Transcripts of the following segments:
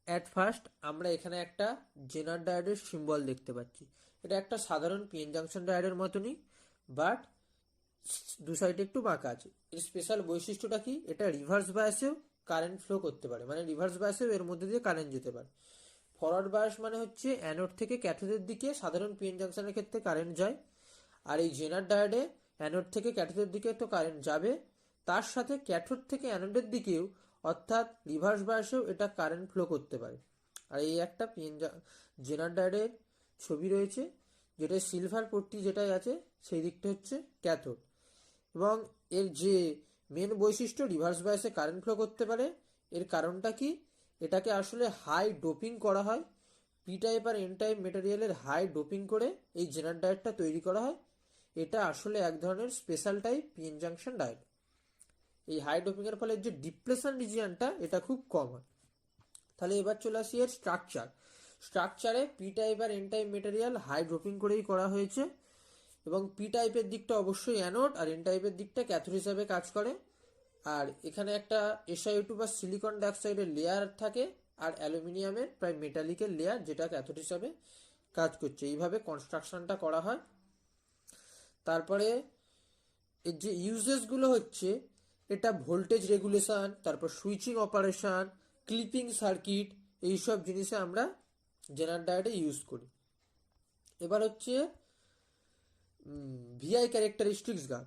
At first আমরা এখানে একটা জেনার ডায়োডের সিম্বল দেখতে পাচ্ছি। এটা একটা সাধারণ পিএন জাংশন ডায়োডের মতনই, বাট দু সাইডে একটু বাঁকা আছে। এর স্পেশাল বৈশিষ্ট্যটা কি, এটা রিভার্স বায়াসেও কারেন্ট ফ্লো করতে পারে, মানে রিভার্স বায়াসেও এর মধ্যে দিয়ে কারেন্ট যেতে পারে। ফরওয়ার্ড বায়াস মানে হচ্ছে অ্যানোড থেকে ক্যাথোডের দিকে সাধারণ পিএন জাংশনের ক্ষেত্রে কারেন্ট যায়, আর এই জেনার ডায়োডে অ্যানোড থেকে ক্যাথোডের দিকে তো কারেন্ট যাবে, তার সাথে ক্যাথোড থেকে অ্যানোডের দিকেও অর্থাৎ রিভার্স বায়াসেও এটা কারেন্ট ফ্লো করতে পারে। আর এই একটা জেনার ডায়োডের ছবি রয়েছে, যেটা সিলভার পট্টি যেটাই আছে সেই দিকটা হচ্ছে ক্যাথোড। এবং এর যে মেন বৈশিষ্ট্য রিভার্স বায়াসে কারেন্ট ফ্লো করতে পারে, এর কারণটা কি, এটাকে আসলে হাই ডোপিং করা হয়। পি টাইপ আর এন টাইপ মেটেরিয়ালের হাই ডোপিং করে এই জেনার ডায়োডটা তৈরি করা হয়। এটা আসলে এক ধরনের special type PN junction diode. এই হাই ডোপিং এর ফলে যে ডিপ্লেশন রিজিয়নটা এটা খুব কম হয়। তাহলে এবার চলে আসি এর স্ট্রাকচারে পি টাইপ আর N type material high doping করেই করা হয়েছে, এবং পি টাইপের দিকটা অবশ্যই অ্যানোড আর এন টাইপের দিকটা ক্যাথোড হিসাবে কাজ করে। আর এখানে একটা SiO2 বা সিলিকন ডাইঅক্সাইডের লেয়ার থাকে, আর অ্যালুমিনিয়ামের প্রায় মেটালিকের লেয়ার যেটা ক্যাথোড হিসাবে কাজ করছে। এইভাবে কনস্ট্রাকশনটা করা হয়। তারপরে এর যে ইউজেসগুলো হচ্ছে, এটা ভোল্টেজ রেগুলেশন, তারপর সুইচিং অপারেশন, ক্লিপিং সার্কিট, এইসব জিনিসে আমরা জেনার ডায়োডে ইউজ করি। এবার হচ্ছে ভিআই ক্যারেক্টারিস্টিক্স গ্রাফ।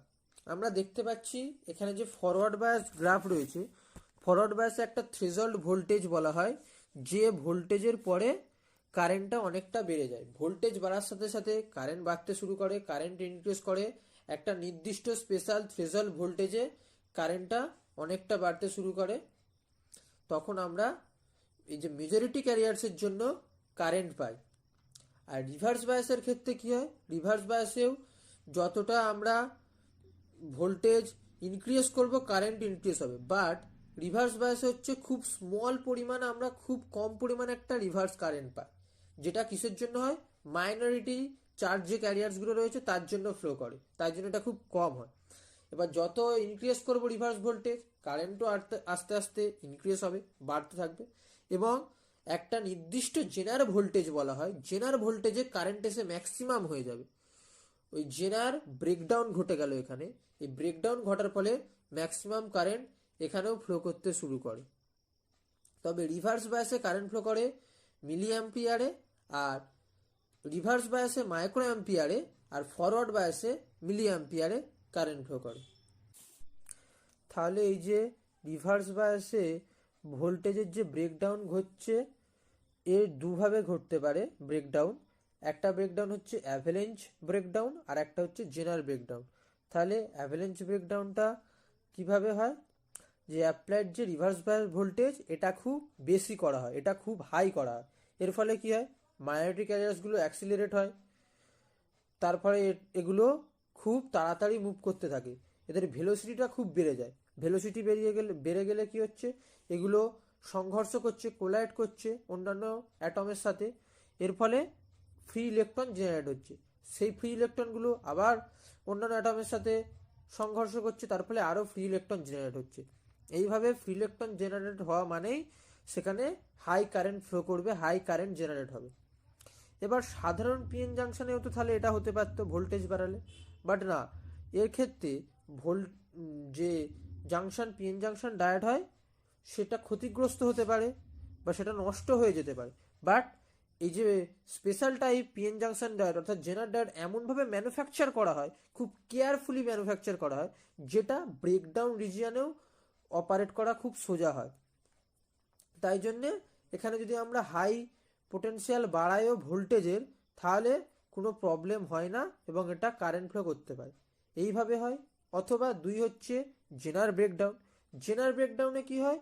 আমরা দেখতে পাচ্ছি এখানে যে ফরওয়ার্ড বায়াস গ্রাফ রয়েছে, ফরওয়ার্ড বায়াসে একটা থ্রেশহোল্ড ভোল্টেজ বলা হয়, যে ভোল্টেজের পরে কারেন্টটা অনেকটা বেড়ে যায়। ভোল্টেজ বাড়ার সাথে সাথে কারেন্ট বাড়তে শুরু করে, কারেন্ট ইনক্রিজ করে, একটা নির্দিষ্ট স্পেশাল থ্রেশহোল্ড ভোল্টেজে কারেন্টটা অনেকটা বাড়তে শুরু করে। তখন আমরা এই যে মেজরিটি ক্যারিয়ার্সের জন্য কারেন্ট পাই। আর রিভার্স বায়াসের ক্ষেত্রে কি হয়, রিভার্স বায়াসেও যতটা আমরা ভোল্টেজ ইনক্রিজ করব কারেন্ট ইনক্রিজ হবে, বাট রিভার্স বায়াসে হচ্ছে খুব স্মল পরিমাণ, আমরা খুব কম পরিমাণে একটা রিভার্স কারেন্ট পাই, যেটা কিসের জন্য হয়, মাইনরিটি চার্জ যে ক্যারিয়ার্সগুলো রয়েছে তার জন্য ফ্লো করে, তাই জন্য এটা খুব কম হয়। এবার যত ইনক্রিজ করবো রিভার্স ভোল্টেজ, কারেন্টও আস্তে আস্তে ইনক্রিজ হবে, বাড়তে থাকবে, এবং একটা নির্দিষ্ট জেনার ভোল্টেজ বলা হয়, জেনার ভোল্টেজে কারেন্ট এসে ম্যাক্সিমাম হয়ে যাবে। ওই জেনার ব্রেকডাউন ঘটে গেল এখানে, এই ব্রেকডাউন ঘটার ফলে ম্যাক্সিমাম কারেন্ট এখানেও ফ্লো করতে শুরু করে। তবে রিভার্স বায়াসে কারেন্ট ফ্লো করে মিলি অ্যাম্পিয়ারে, আর রিভার্স বায়াসে মাইক্রো অ্যাম্পিয়ারে, আর ফরওয়ার্ড বায়াসে মিলি অ্যাম্পিয়ারে কারেন্ট ফ্লো করে। তাহলে এই যে রিভার্স বায়াসে ভোল্টেজের যে ব্রেকডাউন ঘটছে, এর দুভাবে ঘটতে পারে ব্রেকডাউন। একটা ব্রেকডাউন হচ্ছে অ্যাভালেঞ্চ ব্রেকডাউন, আর একটা হচ্ছে জেনার ব্রেকডাউন। তাহলে অ্যাভালেঞ্চ ব্রেকডাউনটা কিভাবে হয়, যে অ্যাপ্লাইড যে রিভার্স বায়াস ভোল্টেজ এটা খুব বেশি করা হয়, এটা খুব হাই করা হয়। এর ফলে কি হয়, মাইনরিটি ক্যারিয়ার্সগুলো অ্যাক্সিলারেট হয়, তারপরে এগুলো খুব তাড়াতাড়ি মুভ করতে থাকে, এদের ভেলোসিটিটা খুব বেড়ে যায়। ভেলোসিটি বেড়ে গেলে কি হচ্ছে, এগুলো সংঘর্ষ করছে, কোলাইড করছে অন্যান্য অ্যাটমের সাথে, এর ফলে ফ্রি ইলেকট্রন জেনারেট হচ্ছে। সেই ফ্রি ইলেকট্রনগুলো আবার অন্যান্য অ্যাটমের সাথে সংঘর্ষ করছে, তার ফলে আরও ফ্রি ইলেকট্রন জেনারেট হচ্ছে। এইভাবে ফ্রি ইলেকট্রন জেনারেট হওয়া মানেই সেখানে হাই কারেন্ট ফ্লো করবে, হাই কারেন্ট জেনারেট হবে। এবার সাধারণ পিএন জাংশনেও তো তাহলে এটা হতে পারতো ভোল্টেজ বাড়ালে, বাট না, এর ক্ষেত্রে যে জাংশন পিএন জাংশন ডায়োড হয় সেটা ক্ষতিগ্রস্ত হতে পারে বা সেটা নষ্ট হয়ে যেতে পারে। বাট এই যে special type PN junction diode অর্থাৎ জেনার ডায়োড এমনভাবে ম্যানুফ্যাকচার করা হয়, খুব কেয়ারফুলি ম্যানুফ্যাকচার করা হয়, যেটা ব্রেকডাউন রিজিয়নেও অপারেট করা খুব সোজা হয়। তাই জন্যে এখানে যদি আমরা হাই পোটেনশিয়াল বাড়ায়ও ভোল্টেজের, তাহলে কোনো প্রবলেম হয় না এবং এটা কারেন্ট ফ্লো করতে পারে। এইভাবে হয়। অথবা দুই হচ্ছে জেনার ব্রেকডাউন। জেনার ব্রেকডাউনে কি হয়,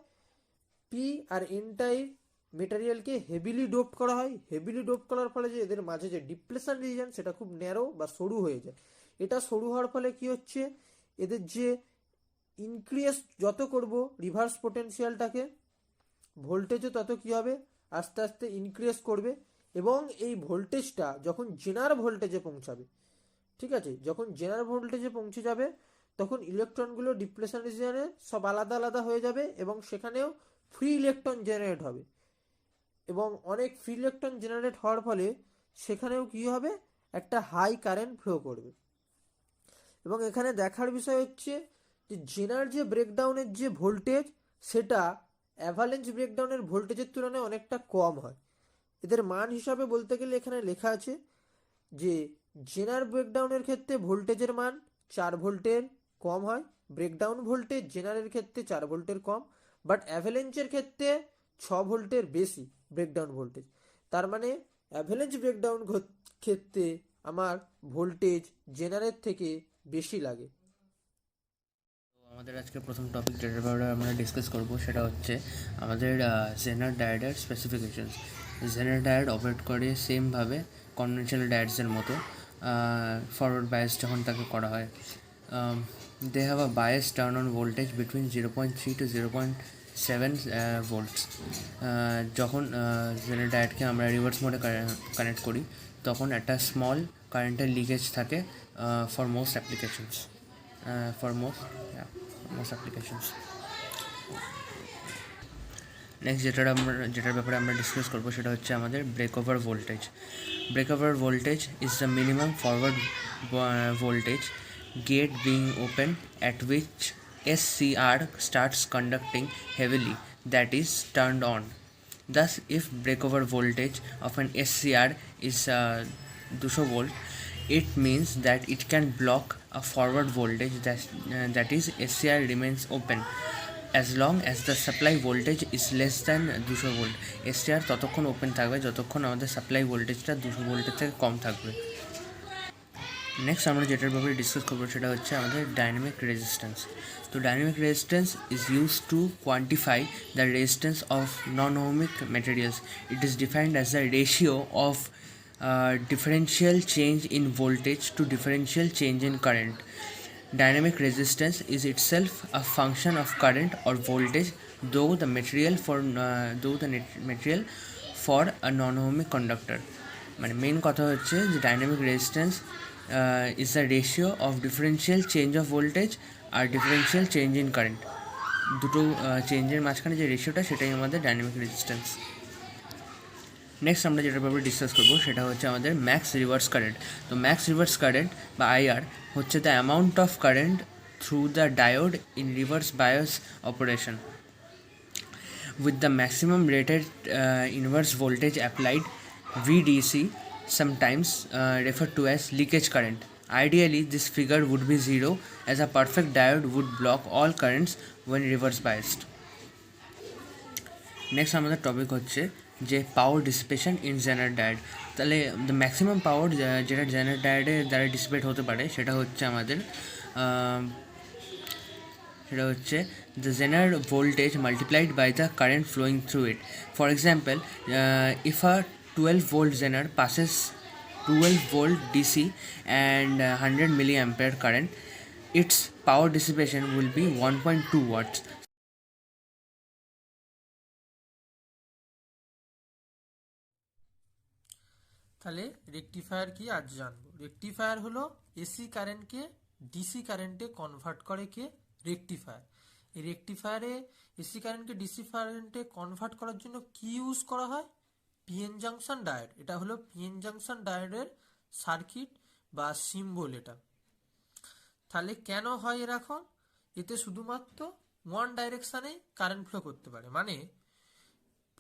P R N type মেটেরিয়ালকে heavily dope করা হয়। হেভিলি ডোপ করার ফলে যে এদের মাঝে যে ডিপ্লেশন রিজিয়ন সেটা খুব ন্যারো বা সরু হয়ে যায়। এটা সরু হওয়ার ফলে কি হচ্ছে, এদের যে ইনক্রিজ যত করব রিভার্স পোটেনশিয়ালটাকে, ভোল্টেজও তত কি হবে, আস্তে আস্তে ইনক্রিজ করবে, এবং এই ভোল্টেজটা যখন জেনার ভোল্টেজে পৌঁছাবে, ঠিক আছে, যখন জেনার ভোল্টেজে পৌঁছে যাবে তখন ইলেকট্রনগুলো ডিপ্লেশন রিজিয়নে সব আলাদা আলাদা হয়ে যাবে এবং সেখানেও ফ্রি ইলেকট্রন জেনারেট হবে। এবং অনেক ফ্রি ইলেকট্রন জেনারেট হওয়ার ফলে সেখানেও কি হবে, একটা হাই কারেন্ট ফ্লো করবে। এবং এখানে দেখার বিষয় হচ্ছে যে জেনার যে ব্রেকডাউনের যে ভোল্টেজ, সেটা অ্যাভালেন্স ব্রেকডাউনের ভোল্টেজের তুলনায় অনেকটা কম হয়। এদের মান হিসাবে বলতে গেলে এখানে লেখা আছে যে জেনার ব্রেকডাউনের ক্ষেত্রে ভোল্টেজের মান 4 ভোল্টের কম হয়, ব্রেকডাউন ভোল্টেজ জেনারের ক্ষেত্রে 4 ভোল্টের কম, বাট অ্যাভালেন্সের ক্ষেত্রে 6 ভোল্টের বেশি ব্রেকডাউন ভোল্টেজ। তার মানে অ্যাভালেন্স ব্রেকডাউন ক্ষেত্রে আমার ভোল্টেজ জেনারের থেকে বেশি লাগে। আমাদের আজকে প্রথম টপিক যেটার ব্যাপারে আমরা ডিসকাস করব সেটা হচ্ছে আমাদের জেনার ডায়োডের স্পেসিফিকেশনস। জেনার ডায়োড অপারেট করে সেমভাবে কনভেনশনাল ডায়োডসের মতো, ফরওয়ার্ড বায়াস যখন তাকে করা হয়। They have a bias turn on voltage between 0.3 to 0.7 volts. যখন জেনার ডায়োডকে আমরা রিভার্স মোডে কানেক্ট করি তখন একটা স্মল কারেন্টের লিকেজ থাকে for most applications, for most applications. Next যেটার ব্যাপারে আমরা ডিসকাস করবো সেটা হচ্ছে আমাদের breakover voltage. Breakover voltage is the minimum forward voltage gate being open at which SCR starts conducting heavily, that is turned on. Thus, if breakover voltage of an SCR is 200 volt, it means that it can block a forward voltage that is SCR remains open as long as the supply voltage is less than 200 volt. SCR ততক্ষণ open থাকবে যতক্ষণ আমাদের supply ভোল্টেজটা 200 ভোল্টের থেকে কম থাকবে। Next আমরা যেটার ব্যাপারে ডিসকাস করবো সেটা হচ্ছে আমাদের ডাইনামিক রেজিস্ট্যান্স। তো dynamic resistance is use to quantify the resistance of non ohmic materials. It is defined as the ratio of differential change in voltage to differential change in current. Dynamic resistance is itself a function of current or voltage, though the material for a non-ohmic conductor. মানে main কথা হচ্ছে যে dynamic resistance is the ratio of differential change of voltage আর differential change in current, দুটো চেঞ্জের মাঝখানে যে রেশিওটা সেটাই আমাদের ডাইনামিক রেজিস্ট্যান্স। নেক্সট আমরা যেটার ব্যাপারে ডিসকাস করবো সেটা হচ্ছে আমাদের ম্যাক্স রিভার্স কারেন্ট। তো ম্যাক্স রিভার্স কারেন্ট বা আইআর হচ্ছে the amount of current through the diode in reverse bias operation with the maximum rated inverse voltage applied, VDC, sometimes referred to as leakage current. Ideally, this figure would be 0 as a perfect diode would block all currents when reverse biased. Next আমাদের topic হচ্ছে যে পাওয়ার dissipation in genre diode. তাহলে the maximum power যেটা জেনার ডায়োডের দ্বারা dissipate হতে পারে সেটা হচ্ছে আমাদের the Zener voltage multiplied by the current flowing through it. For example, if a 12 volt Zener passes 12 volt DC and 100 milliampere current, its power dissipation will be 1.2 watts. তাহলে rectifier কি আজ জানবো। রেকটিফায়ার হলো এসি কারেন্টকে DC কারেন্টে convert করে কে rectifier. এই রেকটিফায়ারে AC কারেন্টকে ডিসি কারেন্টে কনভার্ট করার জন্য কি ইউজ করা হয়, পিএন জাংশন ডায়োড। এটা হলো পিএন জাংশন ডায়োডের সার্কিট বা সিম্বল এটা। তাহলে কেন হয় এরকম, এতে শুধুমাত্র ওয়ান ডাইরেকশানে কারেন্ট ফ্লো করতে পারে, মানে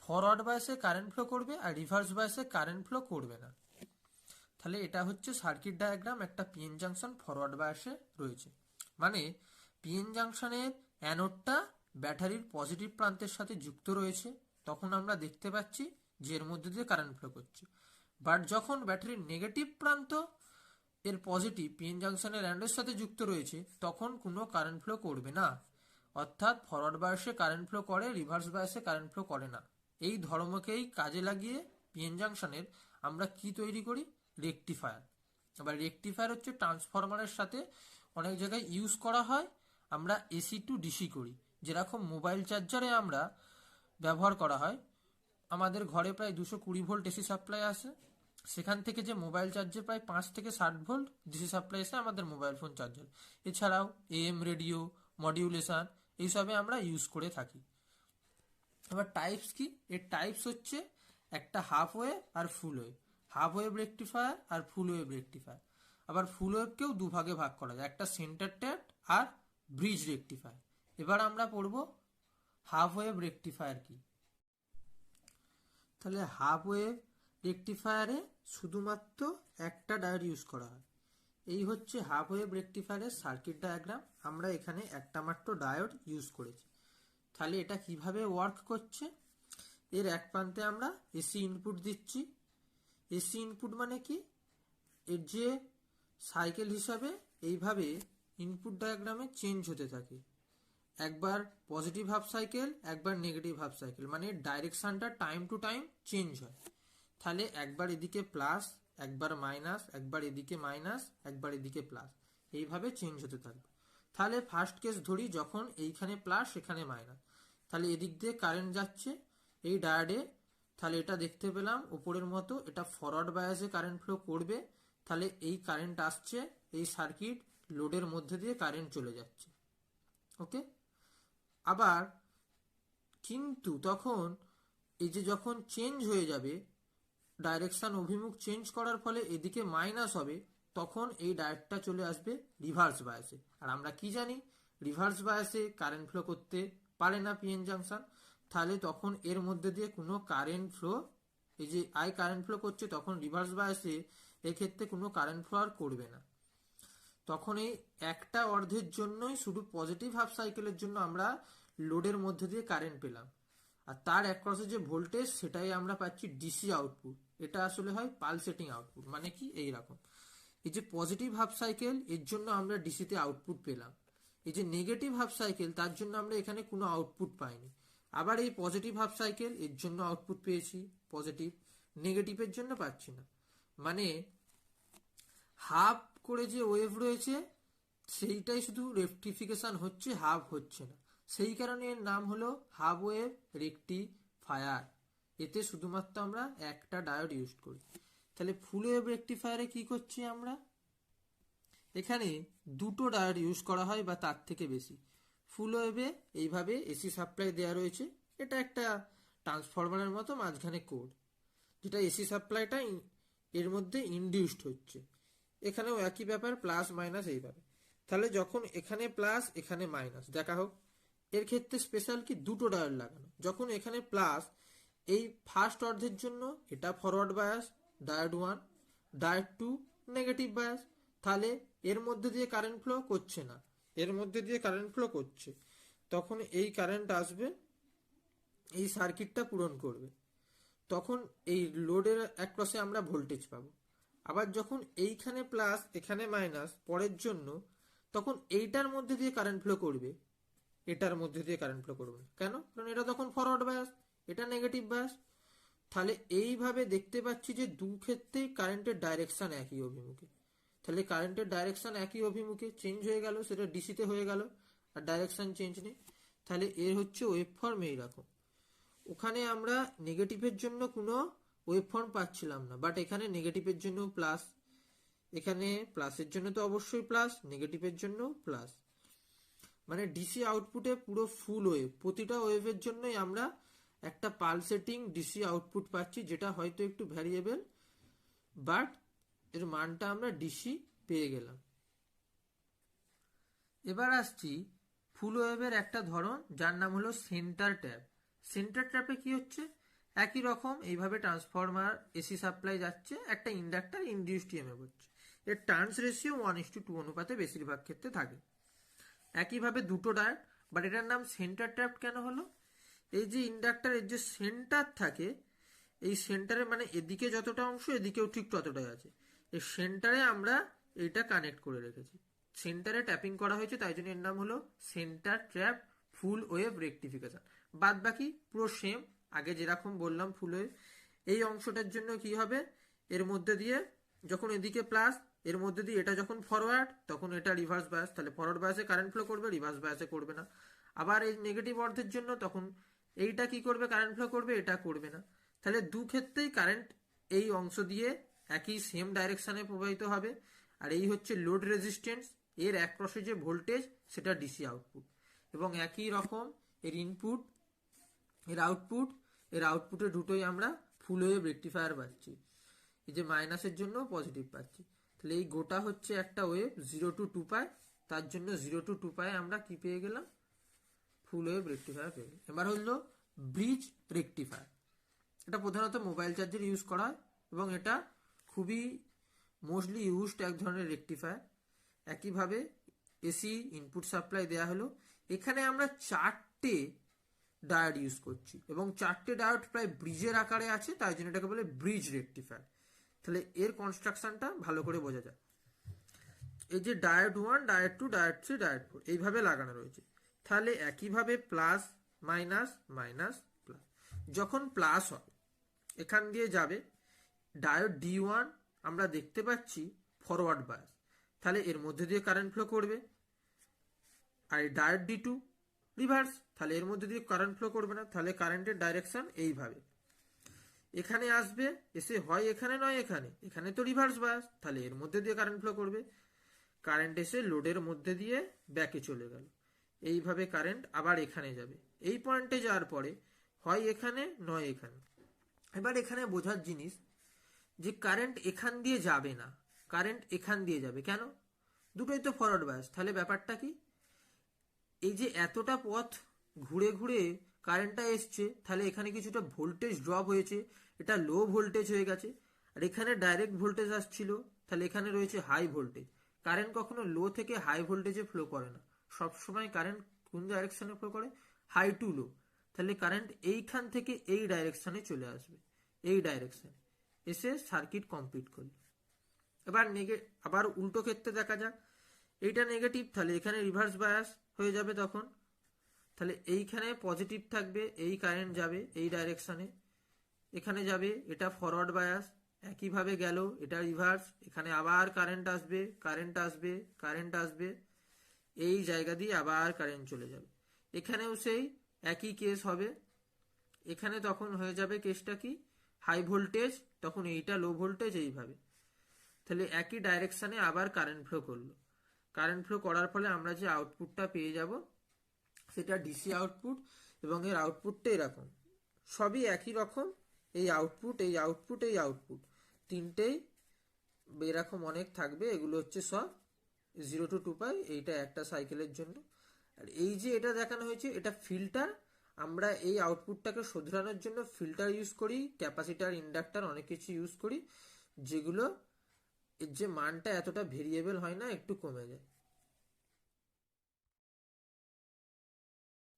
ফরওয়ার্ড বায়াসে কারেন্ট ফ্লো করবে আর রিভার্স বায়াসে কারেন্ট ফ্লো করবে না। তাহলে এটা হচ্ছে সার্কিট ডায়াগ্রাম, একটা পিএন জাংশন ফরওয়ার্ড বায়াসে রয়েছে। মানে পিএন জাংশনের অ্যানোডটা ব্যাটারির পজিটিভ প্রান্তের সাথে যুক্ত রয়েছে, তখন আমরা দেখতে পাচ্ছি যে এর মধ্যে দিয়ে কারেন্ট ফ্লো করছে। বাট যখন ব্যাটারির নেগেটিভ প্রান্ত এর পজিটিভ পিএন জাংশনের অ্যানোডের সাথে যুক্ত রয়েছে, তখন কোনো কারেন্ট ফ্লো করবে না। অর্থাৎ ফরওয়ার্ড বায়াসে কারেন্ট ফ্লো করে, রিভার্স বায়াসে কারেন্ট ফ্লো করে না। এই ধর্মকেই কাজে লাগিয়ে পিএন জাংশনের আমরা কি তৈরি করি, রেকটিফায়ার। আবার রেকটিফায়ার হচ্ছে ট্রান্সফরমারের সাথে অনেক জায়গায় ইউজ করা হয়। আমরা এসি টু ডিসি করি, যেরকম মোবাইল চার্জারে আমরা ব্যবহার করা হয়। আমাদের ঘরে প্রায় 220 ভোল্ট এসি সাপ্লাই আসে, সেখান থেকে যে মোবাইল চার্জে প্রায় 5 থেকে 60 ভোল্ট ডিসি সাপ্লাই এসে আমাদের মোবাইল ফোন চার্জার। এছাড়াও এএম রেডিও, মডিউলেশন, এইসবে আমরা ইউজ করে থাকি। এবার টাইপস কি, এর টাইপস হচ্ছে একটা হাফ ওয়েভ আর full wave, half wave rectifier আর ফুল ওয়েভ রেকটিফায়ার। আবার ফুল ওয়েভকেও দুভাগে ভাগ করা যায়, একটা সেন্টার ট্যাপ আর ব্রিজ রেকটিফায়ার। এবার আমরা পড়ব হাফ ওয়েভ রেকটিফায়ার কি। তাহলে হাফ ওয়েভ রেকটিফায়ারে শুধুমাত্র একটা ডায়োড ইউজ করা হয়। এই হচ্ছে হাফ ওয়েভ রেকটিফায়ারের সার্কিট ডায়াগ্রাম। আমরা এখানে একটা মাত্র ডায়োড ইউজ করেছি। তাহলে এটা কিভাবে ওয়ার্ক করছে, এর এক প্রান্তে আমরা এসি ইনপুট দিচ্ছি। এসি ইনপুট মানে কি, এর যে সাইকেল হিসাবে এইভাবে ইনপুট ডায়াগ্রামে চেঞ্জ হতে থাকে, একবার পজিটিভ হাফ সাইকেল একবার নেগেটিভ হাফ সাইকেল, মানে ডাইরেকশনটা টাইম টু টাইম চেঞ্জ হয়। তাহলে একবার এদিকে প্লাস, একবার মাইনাস, একবার এদিকে মাইনাস, একবার এদিকে প্লাস, এইভাবে চেঞ্জ হতে থাকবে। তাহলে ফার্স্ট কেস ধরি, যখন এইখানে প্লাস এখানে মাইনাস, তাহলে এদিক দিয়ে কারেন্ট যাচ্ছে এই ডায়োডে। তাহলে এটা দেখতে পেলাম উপরের মতো, এটা ফরওয়ার্ড বায়াসে কারেন্ট ফ্লো করবে। তাহলে এই কারেন্ট আসছে, এই সার্কিট লোডের মধ্যে দিয়ে কারেন্ট চলে যাচ্ছে। ওকে, আবার কিন্তু তখন এই যে যখন চেঞ্জ হয়ে যাবে, ডাইরেকশন অভিমুখ চেঞ্জ করার ফলে এদিকে মাইনাস হবে, তখন এই ডায়োডটা চলে আসবে রিভার্স বায়াসে। আর আমরা কি জানি, রিভার্স বায়াসে কারেন্ট ফ্লো করতে পারে না পিএন জাংশন। তাহলে তখন এর মধ্যে দিয়ে কোনো কারেন্ট ফ্লো, এই যে আই কারেন্ট ফ্লো করছে, তখন রিভার্স বায়াসে এক্ষেত্রে কোনো কারেন্ট ফ্লো আর করবে না। তখন এই একটা অর্ধের জন্যই শুধু পজিটিভ হাফ সাইকেলের জন্য আমরা লোডের মধ্যে দিয়ে কারেন্ট পেলাম, আর তার অ্যাক্রসে যে ভোল্টেজ সেটাই আমরা পাচ্ছি ডিসি আউটপুট। এটা আসলে হয় পালসেটিং আউটপুট, মানে কি এইরকম। এই যে পজিটিভ হাফ সাইকেল, এর জন্য আমরা ডিসিতে আউটপুট পেলাম। এই যে নেগেটিভ হাফ সাইকেল, তার জন্য আমরা এখানে কোনো আউটপুট পাইনি। আবার এই পজিটিভ হাফ সাইকেল, এর জন্য আউটপুট পেয়েছি পজিটিভ, নেগেটিভের জন্য পাচ্ছি না। মানে হাফ করে যে ওয়েভ রয়েছে সেইটাই শুধু রেকটিফিকেশন হচ্ছে, হাফ হচ্ছে না। সেই কারণে এর নাম হলো হাফ ওয়েভ রেকটিফায়ার। এতে শুধুমাত্র আমরা একটা ডায়োড ইউজ করি। তাহলে ফুল ওয়েভ রেকটিফায়ারে কি করছি আমরা, এখানে দুটো ডায়োড ইউজ করা হয় বা তার থেকে বেশি। ফুল ওয়েভে এইভাবে এসি সাপ্লাই দেওয়া রয়েছে, এটা একটা ট্রান্সফরমারের মতো মাঝখানে কোড, যেটা এসি সাপ্লাইটা এর মধ্যে ইনডিউসড হচ্ছে। এখানেও একই ব্যাপার, প্লাস মাইনাস এইভাবে। তাহলে যখন এখানে প্লাস এখানে মাইনাস দেখা হোক, এর ক্ষেত্রে স্পেশাল কি দুটো ডায়োড লাগানো। যখন এখানে প্লাস, এই ফার্স্ট অর্ধের জন্য এটা forward bias diode 1, diode 2 negative bias. তাহলে এর মধ্যে দিয়ে কারেন্ট ফ্লো করছে না, এর মধ্যে দিয়ে কারেন্ট ফ্লো করছে, তখন এই কারেন্ট আসবে, এই সার্কিটটা পূরণ করবে, তখন এই লোডের অ্যাক্রসে আমরা ভোল্টেজ পাবো। আবার যখন এইখানে প্লাস এখানে মাইনাস পরের জন্য, তখন এইটার মধ্যে দিয়ে কারেন্ট ফ্লো করবে, এটার মধ্যে দিয়ে কারেন্ট ফ্লো করবে না। কেন? কারণ এটা তখন ফরওয়ার্ড বায়াস, এটা নেগেটিভ বায়াস। তাহলে এইভাবে দেখতে পাচ্ছি যে দু ক্ষেত্রেই কারেন্টের ডাইরেকশন একই অভিমুখে। তাহলে কারেন্টের ডাইরেকশন একই অভিমুখে, চেঞ্জ হয়ে গেল, সেটা ডিসিতে হয়ে গেল, আর ডাইরেকশন চেঞ্জ নেই। তাহলে এর হচ্ছে ওয়েভ ফর্ম এইরকম। ওখানে আমরা নেগেটিভের জন্য কোনো ওয়েভ ফর্ম পাচ্ছিলাম না, বাট এখানে নেগেটিভের জন্য প্লাস, এখানে প্লাসের জন্য তো অবশ্যই প্লাস, নেগেটিভের জন্য প্লাস। মানে ডিসি আউটপুটে পুরো ফুল ওয়েভ, প্রতিটা ওয়েভের জন্যই আমরা একটা পালসেটিং ডিসি আউটপুট পাচ্ছি, যেটা হয়তো একটু ভ্যারিয়েবল, বাট এর মানটা আমরা ডিসি পেয়ে গেলাম। এবার আসছি ফুল ওয়েভের একটা ধরন, যার নাম হলো সেন্টার ট্যাপ। সেন্টার ট্যাপে কি হচ্ছে, একই রকম এইভাবে ট্রান্সফরমার এসি সাপ্লাই যাচ্ছে, একটা ইন্ডাক্টর ইনডিউসড ইএমএফ হচ্ছে। এর টার্নস রেশিও 1:2 অনুপাতে বেশিরভাগ ক্ষেত্রে থাকে। একইভাবে দুটো ডায়োড, বাট এটার নাম সেন্টার ট্যাপ কেন হলো, এই যে ইন্ডাক্টরের যে সেন্টার থাকে, এই সেন্টারে মানে এদিকে যতটা অংশ এদিকেও ঠিক ততটাই আছে, এই সেন্টারে আমরা এইটা কানেক্ট করে রেখেছি, সেন্টারে ট্যাপিং করা হয়েছে, তাই জন্য এর নাম হলো সেন্টার ট্র্যাপ ফুল ওয়েভ রেকটিফিকেশন। বাদ বাকি পুরো সেম, আগে যেরকম বললাম ফুল ওয়েভ। এই অংশটার জন্য কি হবে, এর মধ্যে দিয়ে যখন এদিকে প্লাস, এর মধ্যে দিয়ে এটা যখন ফরওয়ার্ড, তখন এটা রিভার্স বায়াস, তাহলে ফরওয়ার্ড বায়াসে কারেন্ট ফ্লো করবে, রিভার্স বায়াসে করবে না। আবার এই নেগেটিভ অর্ধের জন্য তখন এইটা কি করবে, কারেন্ট ফ্লো করবে, এটা করবে না। তাহলে দু ক্ষেত্রেই কারেন্ট এই অংশ দিয়ে একই সেম ডাইরেকশনে প্রবাহিত হবে। আর এই হচ্ছে লোড রেজিস্ট্যান্স, এর অ্যাক্রসে যে ভোল্টেজ সেটা ডিসি আউটপুট, এবং একই রকম এর ইনপুট, এর আউটপুট, এর আউটপুটের দুটোই আমরা ফুল ওয়েভ রেকটিফায়ার পাচ্ছি, এই যে মাইনাসের জন্য পজিটিভ পাচ্ছি। তাহলে এই গোটা হচ্ছে একটা ওয়েভ 0 to 2 পাই, তার জন্য 0 to 2 পাই আমরা কি পেয়ে গেলাম, ফুল ওয়েভ রেকটিফায়ার পেয়ে গেলাম। এবার হলো ব্রিজ রেকটিফায়ার। এটা প্রধানত মোবাইল চার্জের ইউজ করা হয় এবং এটা খুবই মোস্টলি ইউজড এক ধরনের রেকটিফায়ার। একইভাবে এসি ইনপুট সাপ্লাই দেওয়া হলো, এখানে আমরা 4টে ডায়োড ইউজ করছি এবং 4টে ডায়োড প্রায় ব্রিজের আকারে আছে, তাই জন্য এটাকে বলে ব্রিজ রেকটিফায়ার। তাহলে এর কনস্ট্রাকশনটা ভালো করে বোঝা যায়। এই যে ডায়োড 1, ডায়োড 2, ডায়োড 3, ডায়োড 4 এইভাবে লাগানো রয়েছে। তাহলে একইভাবে প্লাস মাইনাস মাইনাস প্লাস, যখন প্লাস হবে এখান দিয়ে যাবে ডায়োড D1, আমরা দেখতে পাচ্ছি ফরওয়ার্ড বায়াস, তাহলে এর মধ্যে দিয়ে কারেন্ট ফ্লো করবে। আর এই ডায়োড D2 রিভার্স, তাহলে এর মধ্যে দিয়ে কারেন্ট ফ্লো করবে না, তাহলে কারেন্টের ডাইরেকশন এইভাবে এখানে আসবে, এসে হয় এখানে নয় এখানে, এখানে তো রিভার্স বায়াস, তাহলে এর মধ্যে দিয়ে কারেন্ট ফ্লো করবে। কারেন্ট এসে লোডের মধ্যে দিয়ে ব্যাকে চলে গেল, এইভাবে কারেন্ট আবার এখানে যাবে, এই পয়েন্টে যাওয়ার পরে হয় এখানে নয় এখানে। এবার এখানে বোঝার জিনিস যে কারেন্ট এখান দিয়ে যাবে না, কারেন্ট এখান দিয়ে যাবে, কেন? দুটোই তো ফরওয়ার্ড বায়াস। তাহলে ব্যাপারটা কি, এই যে এতটা পথ ঘুরে ঘুরে কারেন্টটা এসছে, তাহলে এখানে কিছুটা ভোল্টেজ ড্রপ হয়েছে, এটা লো ভোল্টেজ হয়ে গেছে। আর এখানে ডাইরেক্ট ভোল্টেজ আসছিল, তাহলে এখানে রয়েছে হাই ভোল্টেজ। কারেন্ট কখনো লো থেকে হাই ভোল্টেজে ফ্লো করে না, সবসময় কারেন্ট কোন ডাইরেকশনে ফ্লো করে, হাই টু লো। তাহলে কারেন্ট এইখান থেকে এই ডাইরেকশনে চলে আসবে, এই ডাইরেকশনে এসে সার্কিট কমপ্লিট করলো। এবার আবার উল্টো ক্ষেত্রে দেখা যাক, এইটা নেগেটিভ, তাহলে এখানে রিভার্স বায়াস হয়ে যাবে তখন। তাহলে এইখানে পজিটিভ থাকবে, এই কারেন্ট যাবে এই ডাইরেকশনে, এখানে যাবে, এটা ফরওয়ার্ড বায়াস। একইভাবে গেল, এটা রিভার্স, এখানে আবার কারেন্ট আসবে, কারেন্ট আসবে, কারেন্ট আসবে, এই জায়গা দিয়ে আবার কারেন্ট চলে যাবে। এখানেও সেই একই কেস হবে, এখানে তখন হয়ে যাবে কেসটা কি, হাই ভোল্টেজ, তখন এইটা লো ভোল্টেজ, এইভাবে। তাহলে একই ডাইরেকশনে আবার কারেন্ট ফ্লো করলো, কারেন্ট ফ্লো করার ফলে আমরা যে আউটপুটটা পেয়ে যাব সেটা ডিসি আউটপুট, এবং এর আউটপুটটা এরকম, সবই একই রকম, এই আউটপুট, এই আউটপুট, এই আউটপুট তিনটেই এরকম অনেক থাকবে। এগুলো হচ্ছে সব 0 to 2 পাই, এইটা একটা সাইকেলের জন্য। আর এই যে এটা দেখানো হয়েছে এটা ফিল্টার, আমরা এই আউটপুটটাকে শোধরানোর জন্য ফিল্টার ইউজ করি, ক্যাপাসিটার, ইন্ডাক্টর অনেক কিছু ইউজ করি, যেগুলো এর যে মানটা এতটা ভেরিয়েবল হয় না, একটু কমে যায়।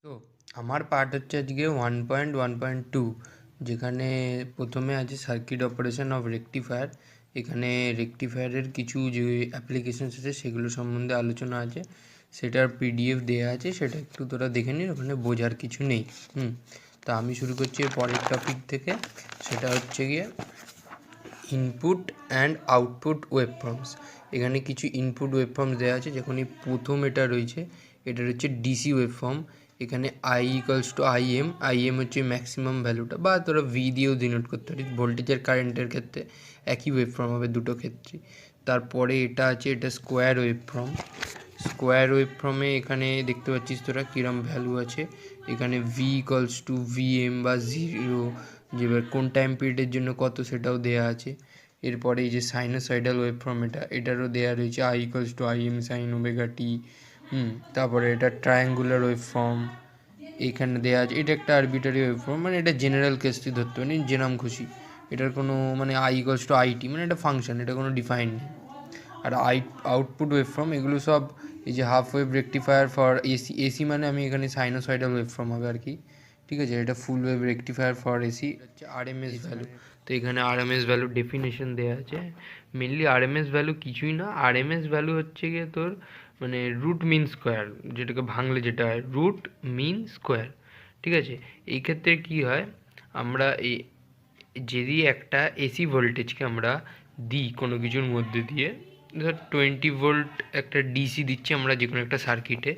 তো আমার পার্ট হচ্ছে আজকে 1.1.2, যেখানে প্রথমে আছে সার্কিট অপারেশন অফ রেকটিফায়ার। এখানে রেকটিফায়ারের কিছু যে অ্যাপ্লিকেশনস আছে সেগুলো সম্বন্ধে আলোচনা আছে, সেটার পিডিএফ দেওয়া আছে, সেটা একটু তোরা দেখে নিন, ওখানে বোঝার কিছু নেই। তা আমি শুরু করছি পরের টপিক থেকে, সেটা হচ্ছে গিয়ে ইনপুট অ্যান্ড আউটপুট ওয়েবফর্মস। এখানে কিছু ইনপুট ওয়েবফর্মস দেওয়া আছে, যখন এই প্রথম এটা রয়েছে, এটা হচ্ছে ডিসি ওয়েবফর্ম। এখানে আই ইকুয়ালস টু আইএম হচ্ছে ম্যাক্সিমাম ভ্যালুটা, বা তোরা ভি দিয়েও ডিনোট করতে পারিস, ভোল্টেজের কারেন্টের ক্ষেত্রে একই ওয়েবফর্ম হবে দুটো ক্ষেত্রে। তারপরে এটা আছে, এটা স্কোয়ার ওয়েবফর্ম। স্কোয়ার ওয়েবফর্মে এখানে দেখতে পাচ্ছিস তোরা কীরকম ভ্যালু আছে, এখানে ভি ইকুয়ালস টু ভিএম বা 0, যে কোন টাইম পিরিয়ডের জন্য কত সেটাও দেওয়া আছে। এরপরে এই যে সাইনোসয়েডাল ওয়েবফর্ম, এটারও দেওয়া রয়েছে I equals to IM sine omega T. তারপরে এটা ট্রায়াঙ্গুলার ওয়েবফর্ম এখানে দেওয়া আছে, এটা একটা আরবিটারি ওয়েবফর্ম, মানে এটা জেনারেল কেসটি ধরতে পারি, যেরকম খুশি, এটার কোনো মানে আই ইকুয়ালস টু আইটি, মানে এটা ফাংশন, এটা কোনো ডিফাইন নেই। আর আউটপুট ওয়েবফর্ম এগুলো সব এই যে half wave rectifier for AC মানে আমি এখানে সাইনোসয়েডাল ওয়েবফর্ম হবে আর কি, ঠিক আছে। এটা ফুল ওয়েভ রেকটিফায়ার ফর এসি, হচ্ছে আরএমএস ভ্যালু। তো এখানে আরএমএস ভ্যালু ডেফিনেশন দেওয়া আছে। মেনলি আরএমএস ভ্যালু কিছুই না, আরএমএস ভ্যালু হচ্ছে গিয়ে তোর মানে রুট মিন স্কোয়ার, যেটাকে ভাঙলে যেটা হয় রুট মিন স্কোয়ার, ঠিক আছে। এই ক্ষেত্রে কি হয়, আমরা এই যদি একটা এসি ভোল্টেজকে আমরা দিই কোনো কিছুর মধ্যে দিয়ে, ধর 20 ভোল্ট একটা ডিসি দিচ্ছি আমরা যে কোনো একটা সার্কিটে,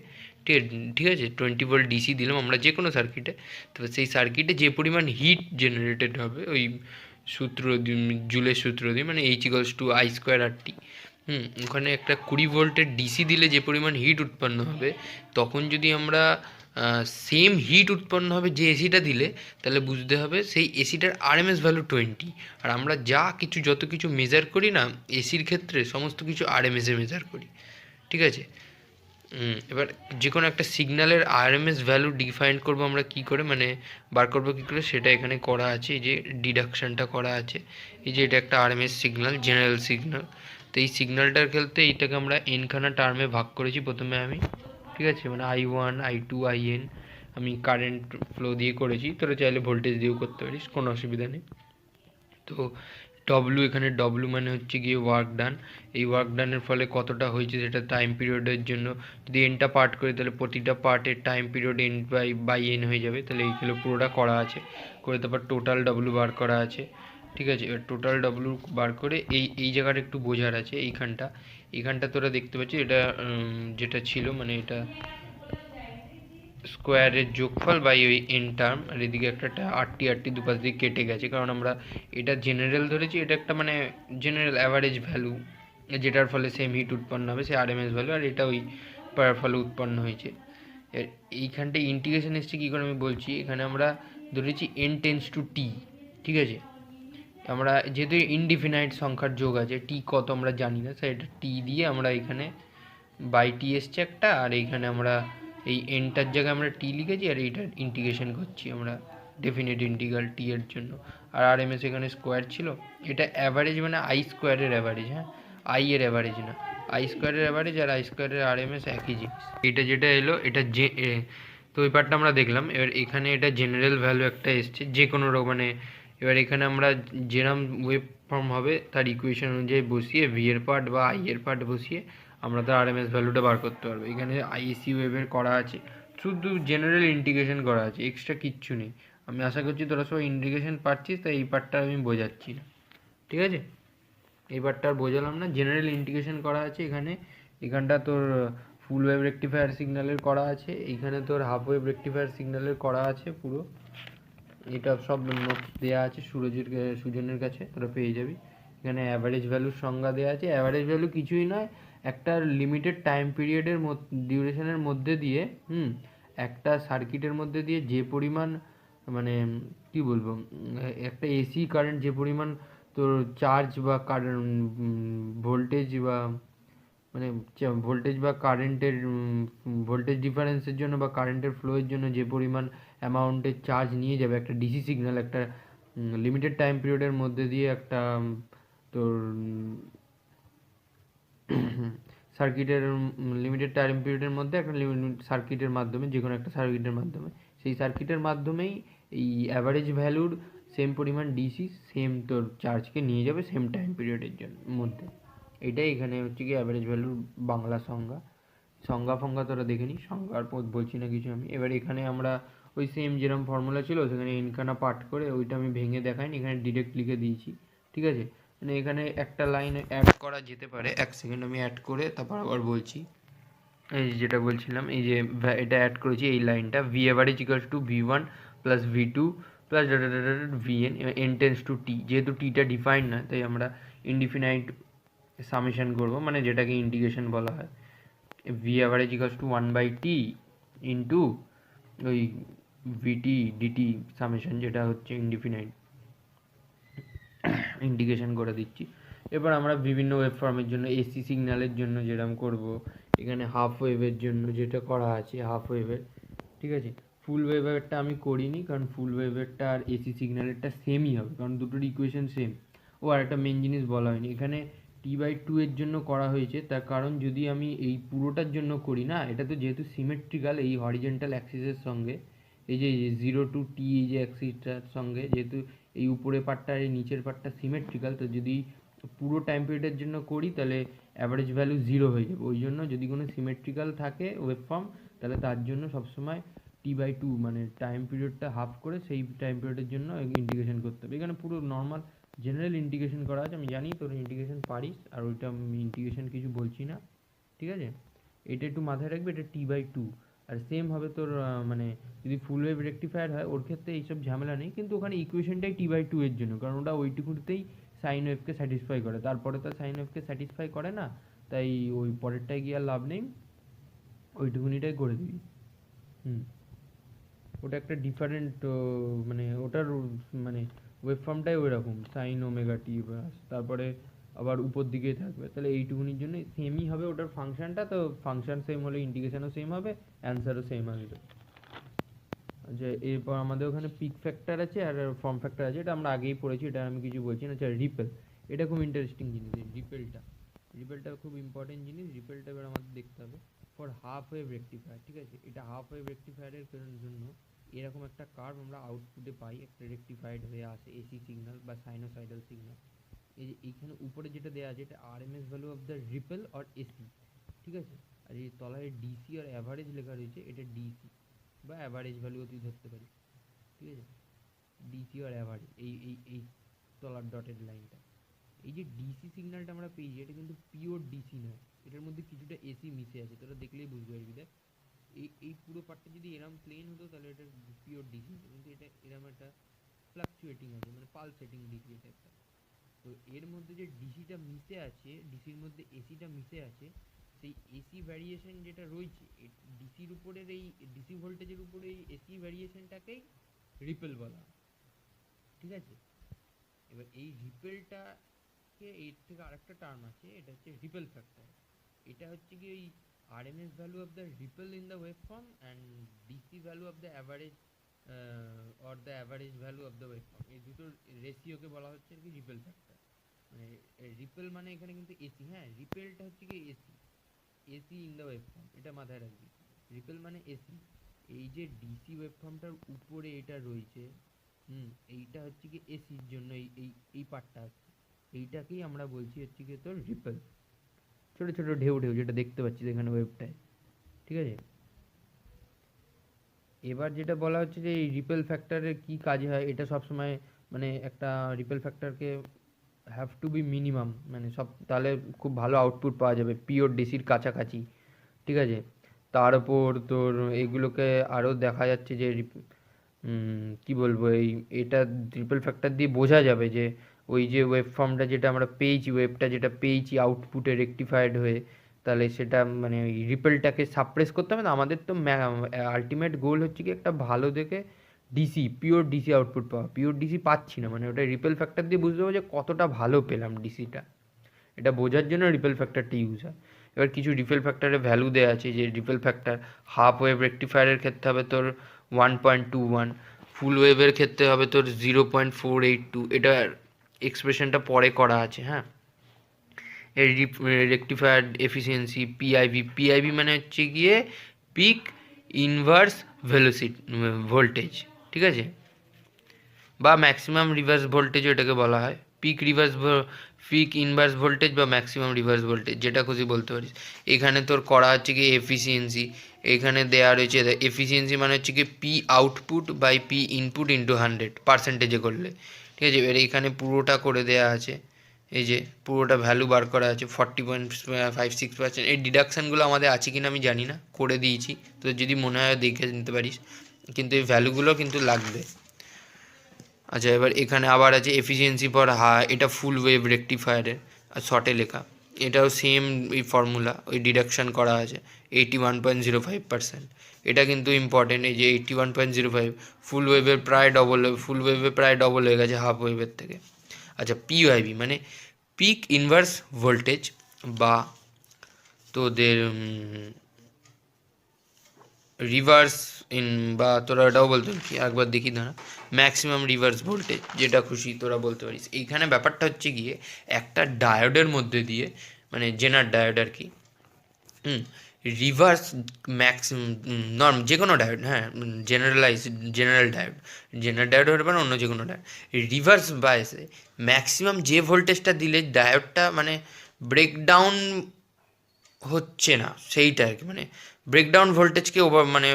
ঠিক আছে, 20 ভোল্ট ডিসি দিলাম আমরা যে কোনো সার্কিটে, তবে সেই সার্কিটে যে পরিমাণ হিট জেনারেটেড হবে ওই সূত্র জুলের সূত্র দিয়ে, মানে H equals to I square R T. ওখানে একটা 20 ভোল্টের ডিসি দিলে যে পরিমাণ হিট উৎপন্ন হবে, তখন যদি আমরা সেম হিট উৎপন্ন হবে যে এসিটা দিলে, তাহলে বুঝতে হবে সেই এসিটার আরএমএস ভ্যালু 20। আর আমরা যত কিছু মেজার করি না এসির ক্ষেত্রে, সমস্ত কিছু আরএমএসে মেজার করি, ঠিক আছে? এবার যে কোনো একটা সিগন্যালের আরএমএস ভ্যালু ডিফাইন করবো আমরা কী করে, মানে বার করবো কী করে, সেটা এখানে করা আছে। এই যে ডিডাকশানটা করা আছে, এই যে এটা একটা আরএমএস সিগন্যাল, জেনারেল সিগন্যাল। তো এই সিগন্যালটার ক্ষেত্রে এইটাকে আমরা এনখানা টার্মে ভাগ করেছি প্রথমে আমি, ঠিক আছে? মানে I1 I2 IN আমি কারেন্ট ফ্লো দিয়ে করেছি, তোরা চাইলে ভোল্টেজ দিয়েও করতে পারিস, কোনো অসুবিধা নেই। তো ডব্লু, এখানে ডব্লু মানে হচ্ছে গিয়ে ওয়ার্ক ডান। এই ওয়ার্ক ডানের ফলে কতটা হয়েছে সেটা টাইম পিরিয়ডের জন্য, যদি এনটা পার্ট করি তাহলে প্রতিটা পার্টের time period n by n হয়ে যাবে, তাহলে এইগুলো পুরোটা করা আছে। করে তারপর টোটাল ডব্লু বার করা আছে, ঠিক আছে? এবার টোটাল ডব্লু বার করে এই জায়গাটা একটু বোঝার আছে। এইখানটা তোরা দেখতে পাচ্ছিস, এটা যেটা ছিল মানে এটা স্কোয়ারের যোগফল বাই ওই এন টার্ম, আর এদিকে একটা আটটি দুপাশ দিয়ে কেটে গেছে, কারণ আমরা এটা জেনারেল ধরেছি, এটা একটা মানে জেনারেল অ্যাভারেজ ভ্যালু, যেটার ফলে সেম হিট উৎপন্ন হবে, সে আরএমএস ভ্যালু, আর এটা ওই পাওয়ার ফলে উৎপন্ন হয়েছে। এইখানটায় ইন্টিগ্রেশন এসছে কী করে আমি বলছি। এখানে আমরা ধরেছি এন টেন্স টু টি, ঠিক আছে? আমরা যেহেতু ইনডিফিনাইট সংখ্যার যোগ আছে, টি কত আমরা জানি না, স্যার এটা টি দিয়ে আমরা এখানে বাই টি এসছে একটা, আর এইখানে আমরা এই এনটার জায়গায় আমরা টি লিখেছি, আর এইটার ইন্টিগ্রেশন করছি আমরা ডেফিনেট ইন্টিগ্রাল টি এর জন্য। আর আরএমএস এখানে স্কোয়ার ছিল, এটা অ্যাভারেজ মানে আই স্কোয়ারের অ্যাভারেজ, হ্যাঁ, আই এর অ্যাভারেজ না, আই স্কোয়ারের অ্যাভারেজ আর আই স্কোয়ারের আরএমএস একই জিনিস। এটা যেটা এলো এটা তো ওই পার্টটা আমরা দেখলাম। এবার এখানে এটা জেনারেল ভ্যালু একটা এসছে যে কোনো মানে, এবার এখানে আমরা যেরম ওয়েভ ফর্ম হবে তার ইকুয়েশন অনুযায়ী বসিয়ে ভি এর পার্ট বা আই এর পার্ট বসিয়ে আমরা তার আরএমএস ভ্যালুটা বার করতে পারবো। এখানে আইএসি ওয়েভের করা আছে, শুধু জেনারেল ইন্টিগ্রেশন করা আছে, এক্সট্রা কিচ্ছু নেই। আমি আশা করছি তোরা সবাই ইন্টিগ্রেশন পাচ্ছিস, তাই এই পার্টটা আমি বোঝাচ্ছি না, ঠিক আছে? এই পার্টটা আর বোঝালাম না, জেনারেল ইন্টিগ্রেশন করা আছে এখানে। এখানটা তোর ফুল ওয়েভ রেকটিফায়ার সিগন্যালের করা আছে, এইখানে তোর হাফ ওয়েভ রেকটিফায়ার সিগন্যালের করা আছে পুরো। এটা সব নোটস দেওয়া আছে সুজনের কাছে, তোরা পেয়ে যাবি। এখানে অ্যাভারেজ ভ্যালুর সংজ্ঞা দেওয়া আছে। অ্যাভারেজ ভ্যালু কিছুই নয়, একটা লিমিটেড টাইম পিরিয়ডের ডিউরেশনের মধ্যে দিয়ে একটা সার্কিটের মধ্যে দিয়ে যে পরিমাণ মানে কি বলবো, একটা এসি কারেন্ট যে পরিমাণ তোর চার্জ বা ভোল্টেজ বা মানে ভোল্টেজ বা কারেন্টের ভোল্টেজ ডিফারেন্সের জন্য বা কারেন্টের ফ্লোয়ের জন্য যে পরিমাণ অ্যামাউন্টের চার্জ নিয়ে যাবে একটা ডিসি সিগন্যাল, একটা লিমিটেড টাইম পিরিয়ডের মধ্যে দিয়ে একটা তোর সার্কিটের লিমিটেড টাইম পিরিয়ডের মধ্যে একটা সার্কিটের মাধ্যমে, যে কোনো একটা সার্কিটের মাধ্যমে, সেই সার্কিটের মাধ্যমেই এই অ্যাভারেজ ভ্যালুর সেম পরিমাণ ডিসি সেম তোর চার্জকে নিয়ে যাবে সেম টাইম পিরিয়ডের জন্য মধ্যে। এটাই এখানে হচ্ছে কি অ্যাভারেজ ভ্যালুর বাংলা সংজ্ঞা ফঙ্গা তোরা দেখে নি, সংজ্ঞার পর বলছি না কিছু আমি। এবার এখানে আমরা ওই সেম যেরকম ফর্মুলা ছিল সেখানে এনখানা পার্ট করে ওইটা আমি ভেঙে দেখাইনি, এখানে ডিরেক্ট লিখে দিয়েছি, ঠিক আছে? মানে এখানে একটা লাইন অ্যাড করা যেতে পারে, এক সেকেন্ড আমি অ্যাড করে তারপর আবার বলছি। এই যেটা বলছিলাম, এই যে এটা অ্যাড করেছি এই লাইনটা, V average equals to V1 plus V2 plus Vn, N tends to T. যেহেতু টিটা ডিফাইন্ড না তাই আমরা ইনডিফিনাইট সামেশন করবো, মানে যেটাকে ইন্টিগ্রেশন বলা হয়। V average equals two 1/t into ওই ভিটি ডিটি সামেশন, যেটা হচ্ছে ইনডিফিনাইট ইন্টিগ্রেশন করে দিচ্ছি। এবার আমরা বিভিন্ন ওয়েভ ফর্মের জন্য এসি সিগন্যালের জন্য যেরকম করব, এখানে হাফ ওয়েভের জন্য যেটা করা আছে হাফ ওয়েভের, ঠিক আছে? ফুল ওয়েভেরটা আমি করিনি, কারণ ফুল ওয়েভেরটা আর এসি সিগন্যালেরটা সেমই হবে, কারণ দুটোর ইকুয়েশন সেম। ও আর একটা মেন জিনিস বলা হয়নি, এখানে T/2 এর জন্য করা হয়েছে, তার কারণ যদি আমি এই পুরোটার জন্য করি না, এটা তো যেহেতু সিমেট্রিক্যাল এই হরিজেন্টাল অ্যাক্সিসের সঙ্গে, এই যে 0 to t এই যে অ্যাক্সিসটার সঙ্গে, যেহেতু এই উপরের পার্টটা আর এই নিচের পার্টটা সিমেট্রিক্যাল, তো যদি পুরো টাইম পিরিয়ডের জন্য করি তাহলে অ্যাভারেজ ভ্যালু 0 হয়ে যাবে। ওই জন্য যদি কোনো সিমেট্রিক্যাল থাকে ওয়েভ ফর্ম, তাহলে তার জন্য সবসময় T/2 মানে টাইম পিরিয়ডটা হাফ করে সেই টাইম পিরিয়ডের জন্য ইন্টিগ্রেশন করতে হবে। এখানে পুরো নর্মাল জেনারেল ইন্টিগ্রেশন করা আছে, আমি জানি তোর ইন্টিগ্রেশন পারিস, আর ওইটা আমি ইন্টিগ্রেশন কিছু বলছি না, ঠিক আছে? এটা একটু মাথায় রাখবে, এটা T/2। আর সেম হবে তোর মানে যদি ফুল ওয়েভ রেকটিফায়ার হয় ওর ক্ষেত্রে এইসব ঝামেলা নেই, কিন্তু ওখানে ইকুয়েশনটাই T/2 এর জন্য, কারণ ওটা ওইটুকুতেই সাইন ওয়েভকে স্যাটিসফাই করে, তারপরে তো সাইন ওয়েভকে স্যাটিসফাই করে না, তাই ওই পরেরটায় গিয়ে আর লাভ নেই, ওইটুকুনিটাই করে দিবি। ওটা একটা ডিফারেন্ট, মানে ওটার মানে ওয়েভ ফর্মটাই ওই রকম সাইন ওমেগা টি, তারপরে আবার উপর দিকেই থাকবে, তাহলে এইটুকুনির জন্য সেমই হবে ওটার ফাংশনটা, তো ফাংশন সেম হলে ইন্টিগ্রেশনও সেম হবে, অ্যান্সারও সেম আসবে। আচ্ছা, এরপর আমাদের ওখানে পিক ফ্যাক্টর আছে আর ফর্ম ফ্যাক্টর আছে, এটা আমরা আগেই পড়েছি, এটা আমি কিছু বলছি না। আচ্ছা, রিপেল, এটা খুব ইন্টারেস্টিং জিনিস। রিপেলটা খুব ইম্পর্টেন্ট জিনিস। রিপেলটা এবার আমাদের দেখতে হবে ফর হাফ ওয়েভ রেক্টিফায়ার, ঠিক আছে? এটা হাফ ওয়েভ রেক্টিফায়ারের জন্য এরকম একটা কার্ভ আমরা আউটপুটে পাই, একটা রেক্টিফাইড হয়ে আসে এসি সিগন্যাল বা সাইনোসয়েডাল সিগন্যাল। এই যে এইখানে উপরে যেটা দেওয়া আছে এটা RMS value of the repel or AC, ঠিক আছে? আর এই তলায় ডিসি আর অ্যাভারেজ লেখা রয়েছে, এটা ডিসি বা অ্যাভারেজ ভ্যালুও তুই ধরতে পারিস, ঠিক আছে? ডিসি আর অ্যাভারেজ, এই তলার ডটেড লাইনটা। এই যে ডিসি সিগন্যালটা আমরা পেয়েছি, এটা কিন্তু পিওর ডিসি নয়, এটার মধ্যে কিছুটা এসি মিশে আছে, তোরা দেখলেই বুঝতে পারবি। দেখ, এই পুরো পার্টটা যদি এরম প্লেন হতো তাহলে এটা পিওর ডিসি, কিন্তু এটা এরম একটা ফ্লাকচুয়েটিং আছে, মানে পালসেটিং ডিসি এটা একটা। তো এর মধ্যে যে ডিসিটা মিশে আছে, ডিসির মধ্যে এসিটা মিশে আছে, সেই এসি ভ্যারিয়েশন যেটা রয়েছে ডিসির উপরের, এই ডিসি ভোল্টেজের উপরে এই এসি ভ্যারিয়েশনটাকেই রিপেল বলা হয়, ঠিক আছে? এবার এই রিপেলটাকে এর থেকে আরেকটা টার্ম আছে, এটা হচ্ছে রিপেল ফ্যাক্টর। এটা হচ্ছে কি ওই RMS value of the repel in the wave form and DC value of the average or the average value of the wave form, এই দুটোর রেশিওকে বলা হচ্ছে কি রিপেল ফ্যাক্টর। মানে রিপেল মানে এখানে কিন্তু এসি, হ্যাঁ, রিপেলটা হচ্ছে কি AC in the wave form, এটা মাথায় রাখবি। রিপেল মানে এসি। এই যে ডিসি ওয়েভ ফর্মটার উপরে এটা রয়েছে, এইটা হচ্ছে কি এসির জন্য এই পার্টটা আছে, এইটাকেই আমরা বলছি হচ্ছে কি তোর রিপেল। ছোট ছোট ঢেউ যেটা দেখতে পাচ্ছিস এখানে ওয়েভটায়, ঠিক আছে? এবার যেটা বলা হচ্ছে যে এই রিপেল ফ্যাক্টরের কি কাজ হয়, এটা সবসময় মানে একটা রিপেল ফ্যাক্টরকে হ্যাভ টু বি মিনিমাম, মানে সব, তাহলে খুব ভালো আউটপুট পাওয়া যাবে পিওর ডিসির কাছাকাছি, ঠিক আছে? তার উপর তোর এইগুলোকে আরও দেখা যাচ্ছে যে কি বলবো, এটা রিপেল ফ্যাক্টর দিয়ে বোঝা যাবে যে ওই যে ওয়েভ ফর্মটা যেটা আমরা পেয়েছি, ওয়েভটা যেটা পেয়েছি আউটপুটে রেকটিফাইড হয়ে, তাহলে সেটা মানে ওই রিপেলটাকে সাপ্রেস করতে হবে না। আমাদের তো আলটিমেট গোল হচ্ছে কি একটা ভালো দেখে ডিসি, পিওর ডিসি আউটপুট পাওয়া। পিওর ডিসি পাচ্ছি না, মানে ওটা রিপেল ফ্যাক্টর দিয়ে বুঝতে হবে যে কতটা ভালো পেলাম ডিসিটা, এটা বোঝার জন্য রিপেল ফ্যাক্টরটি ইউজ হয়। এবার কিছু রিপেল ফ্যাক্টরের ভ্যালু দেওয়া আছে, যে রিপেল ফ্যাক্টর হাফ ওয়েভ রেকটিফায়ারের ক্ষেত্রে হবে তোর 1.21, ফুল ওয়েভের ক্ষেত্রে হবে তোর 0.482, এটার এক্সপ্রেশনটা পরে করা আছে, হ্যাঁ। এর রেকটিফায়ার এফিসিয়েন্সি পিআইভি মানে হচ্ছে গিয়ে পিক ইনভার্স ভেলোসিটি ভোল্টেজ, ঠিক আছে? বা ম্যাক্সিমাম রিভার্স ভোল্টেজ এটাকে বলা হয়। পিক ইনভার্স ভোল্টেজ বা ম্যাক্সিমাম রিভার্স ভোল্টেজ, যেটা খুশি বলতে পারিস। এখানে তোর করা হচ্ছে কি এফিসিয়েন্সি, এখানে দেওয়া রয়েছে এফিসিয়েন্সি মানে হচ্ছে কি P output by P input into 100% করলে, ঠিক আছে? এবার এখানে পুরোটা করে দেওয়া আছে, এই যে পুরোটা ভ্যালু বার করা আছে 40.56%। এই ডিডাকশানগুলো আমাদের আছে কিনা আমি জানি না, করে দিয়েছি, তো যদি মনে হয় দেখে নিতে পারিস, কিন্তু এই ভ্যালুগুলো কিন্তু লাগবে। আচ্ছা, এবার এখানে আবার আছে এফিসিয়েন্সি ফর এটা ফুল ওয়েভ রেকটিফায়ারের আর শর্টে লেখা, এটাও সেম এই ফর্মুলা, ওই ডিডাকশান করা আছে 81.05%। এটা কিন্তু ইম্পর্টেন্ট, এই যে 81.05 ফুল ওয়েভের প্রায় ডবল হয়ে গেছে হাফ ওয়েভের থেকে। আচ্ছা, পিওআইভি মানে পিক ইনভার্স ভোল্টেজ, বা তোদের রিভার্স বা তোরা এটাও বলতে কি, একবার দেখি দাঁড়া, ম্যাক্সিমাম রিভার্স ভোল্টেজ, যেটা খুশি তোরা বলতে পারিস। এইখানে ব্যাপারটা হচ্ছে গিয়ে একটা ডায়োডের মধ্যে দিয়ে, মানে জেনার ডায়োড আর কি, রিভার্স ম্যাক্সিমাম যে কোনো ডায়োড, হ্যাঁ, জেনারেল ডায়োড হতে পারে অন্য যে কোনো ডায়োড, রিভার্স বায়াসে ম্যাক্সিমাম যে ভোল্টেজটা দিলে ডায়োডটা মানে ব্রেকডাউন হচ্ছে না, সেইটা আর কি, মানে ব্রেকডাউন ভোল্টেজকে মানে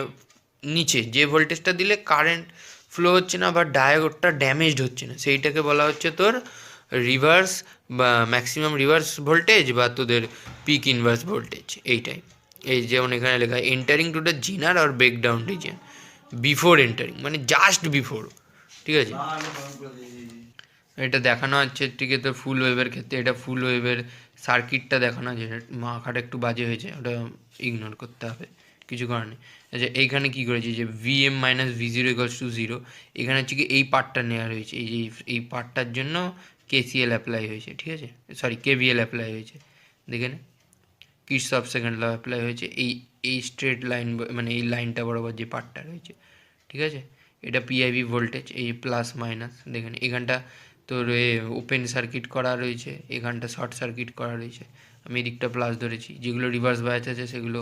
নিচে যে ভোল্টেজটা দিলে কারেন্ট ফ্লো হচ্ছে না বা ডায়োডটা ড্যামেজড হচ্ছে না, সেইটাকে বলা হচ্ছে তোর রিভার্স বা ম্যাক্সিমাম রিভার্স ভোল্টেজ বা তোদের পিক ইনভার্স ভোল্টেজ। এইটাই, এই যেমন এখানে লেখা এন্টারিং টু দ্য জিনার আর ব্রেকডাউন রিজিয়ন বিফোর এন্টারিং, মানে জাস্ট বিফোর, ঠিক আছে? এটা দেখানো হচ্ছে ঠিক আছে ফুল ওয়েভের ক্ষেত্রে, এটা ফুল ওয়েভের সার্কিটটা দেখানো আছে, মাথাটা একটু বাজে হয়েছে, ওটা ইগনোর করতে হবে, কিছু কারণে। আচ্ছা এইখানে কী করেছি যে VM minus V zero equals to zero, এখানে হচ্ছে কি এই পার্টটা নেওয়া হয়েছে, এই যে এই পার্টটার জন্য কেসিএল অ্যাপ্লাই হয়েছে, ঠিক আছে, সরি কেভিএল অ্যাপ্লাই হয়েছে, দেখে নে কিরচফ সেকেন্ড ল অ্যাপ্লাই হয়েছে এই স্ট্রেট লাইন মানে এই লাইনটা বরাবর যে পার্টটা রয়েছে, ঠিক আছে। এটা পিআইভি ভোল্টেজ, এই প্লাস মাইনাস দেখেন এখানটা তোর ওপেন সার্কিট করা রয়েছে, এখানটা শর্ট সার্কিট করা রয়েছে, আমি এদিকটা প্লাস ধরেছি, যেগুলো রিভার্স বায়াস আছে সেগুলো